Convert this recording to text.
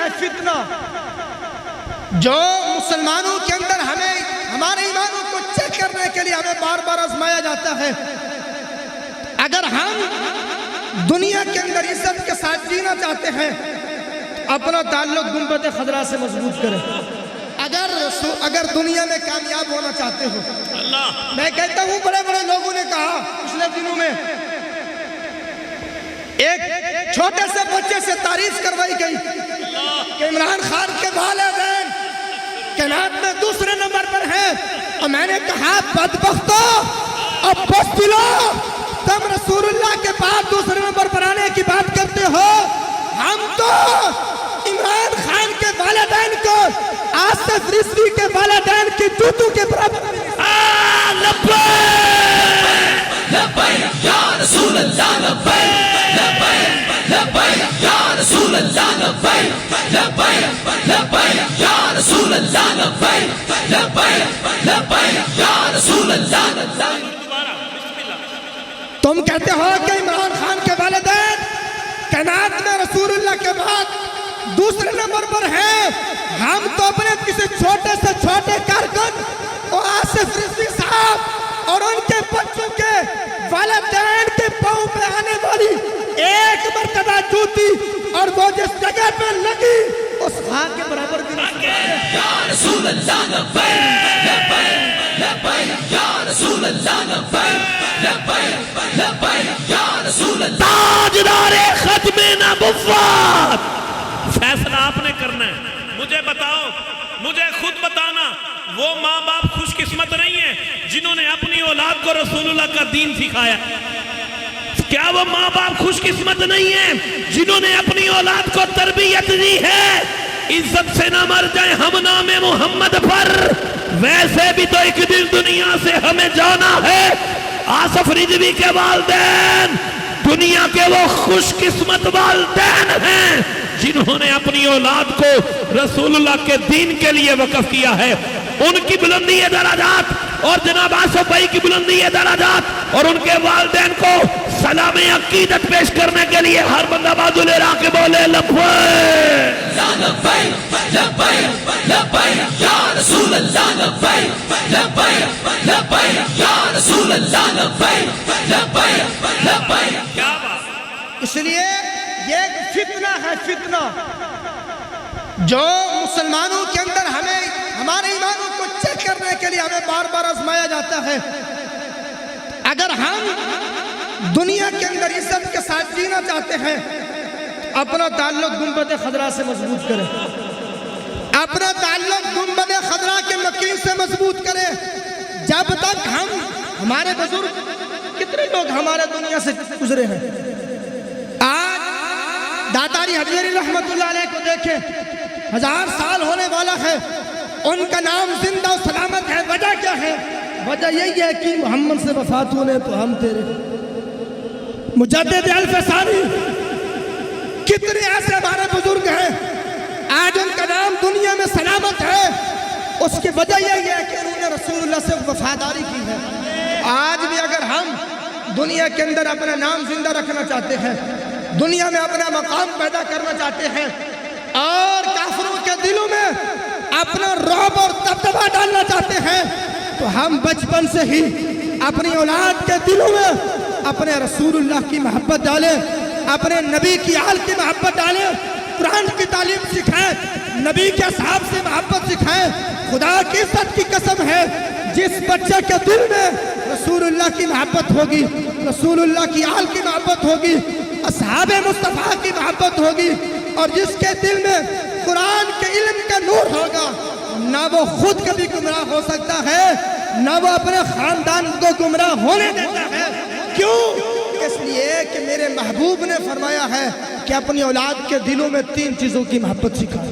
ہے فتنہ جو مسلمانوں کے اندر ہمارے ایمانوں کو چیک کرنے کے لیے ہمیں بار بار آزمایا جاتا ہے۔ اگر ہم دنیا کے اندر عزت کے ساتھ جینا چاہتے ہیں اپنا تعلق گنبد خضرا سے مضبوط کریں۔ اگر دنیا میں کامیاب ہونا چاہتے ہو، میں کہتا ہوں بڑے بڑے لوگوں نے کہا پچھلے دنوں میں، ایک چھوٹے سے بچے سے تعریف کروائی گئی کہ عمران خان کے والدین کائنات میں دوسرے نمبر پر ہیں، اور میں نے کہا بدبختو، اب بس دلو، تم رسول اللہ کے بعد دوسرے نمبر پر آنے کی بات کرتے ہو۔ ہم تو عمران خان کے والدین کو آصف رضوی کے والدین کی جوتوں کے برابر لبیک لبیک یا رسول اللہ، لبیک لبیک لبیک یا رسول اللہ، لبیک لبیک لبیک یا رسول اللہ، لبیک لبیک لبیک یا رسول اللہ۔ تم کہتے ہو کہ عمران خان کے والدین کائنات میں رسول اللہ کے بعد دوسرے نمبر پر ہیں، ہم تو اپنے کسی چھوٹے سے چھوٹے کارکن اور آصف رضوی صاحب اور ان کے بچوں کے والدین کے پاؤں پہ آنے والی ایک مرتبہ جوتی اور وہ جس جگہ پہ لگی اس ہاں کے برابر بھی نہیں سکتے۔ یا رسول اللہ، لبیک لبیک لبیک یا رسول اللہ، لبیک لبیک لبیک یا رسول اللہ۔ تاجدار ختم نبوت، فیصلہ آپ نے کرنا ہے۔ مجھے بتاؤ، مجھے خود بتانا، وہ ماں باپ خوش قسمت نہیں ہیں جنہوں نے اپنی اولاد کو رسول اللہ کا دین سکھایا؟ کیا وہ ماں باپ خوش قسمت نہیں ہیں جنہوں نے اپنی اولاد کو تربیت دی ہے؟ عزت سے نہ مر جائیں ہم نام محمد پر، ویسے بھی تو ایک دن دنیا سے ہمیں جانا ہے۔ آصف رضوی کے والدین دنیا کے وہ خوش قسمت والدین ہیں جنہوں نے اپنی اولاد کو رسول اللہ کے دین کے لیے وقف کیا ہے۔ ان کی بلندی درجات اور جناب آصف بھائی کی بلندی درجات اور ان کے والدین کو سلام عقیدت پیش کرنے کے لیے ہر بندہ بازو لے رہا کے بولے لبیک لبیک لبیک یا رسول اللہ، لبیک لبیک لبیک یا رسول اللہ، لبیک لبیک لبیک۔ کیا بات! اس لیے یہ ایک فتنہ ہے، فتنہ جو مسلمانوں کے اندر ہمارے ایمانوں کو چیک کرنے کے لیے ہمیں بار بار آزمایا جاتا ہے۔ اگر ہم دنیا کے اندر عزت کے ساتھ جینا چاہتے ہیں اپنا تعلق گنبد خضرا سے مضبوط کریں، اپنا تعلق گنبد خضرا کے مکین سے مضبوط کریں۔ جب تک ہمارے بزرگ کتنے لوگ ہمارے دنیا سے گزرے ہیں، آج داتاری حجویری رحمت اللہ علیہ کو دیکھیں، 1000 سال ہونے والا ہے، ان کا نام زندہ و سلامت ہے۔ وجہ کیا ہے؟ وجہ یہی ہے کہ محمد سے وفات ہونے تو ہم تیرے مجدد الف ثانی، کتنے ایسے ہمارے بزرگ ہیں آج ان کا نام دنیا میں سلامت ہے، اس کی وجہ یہی ہے کہ انہوں نے رسول اللہ سے وفاداری کی ہے۔ آج بھی اگر ہم دنیا کے اندر اپنا نام زندہ رکھنا چاہتے ہیں، دنیا میں اپنا مقام پیدا کرنا چاہتے ہیں اور کافروں کے دلوں میں اپنا رعب اور دبدبہ ڈالنا چاہتے ہیں، تو ہم بچپن سے ہی اپنی اولاد کے دلوں میں اپنے رسول اللہ کی محبت ڈالیں، اپنے نبی کی آل کی محبت ڈالیں، قرآن کی تعلیم سکھائیں، نبی کے اصحاب سے محبت سکھائیں۔ خدا کی عزت کی قسم ہے، جس بچے کے دل میں رسول اللہ کی محبت ہوگی، رسول اللہ کی آل کی محبت ہوگی، اصحاب مصطفیٰ کی محبت ہوگی، اور جس کے دل میں قرآن کے علم کا نور ہوگا، نہ وہ خود کبھی گمراہ ہو سکتا ہے، نہ وہ اپنے خاندان کو گمراہ ہونے دیتا ہے۔ کیوں؟ اس لیے کہ میرے محبوب نے فرمایا ہے کہ اپنی اولاد کے دلوں میں 3 چیزوں کی محبت سکھائیں۔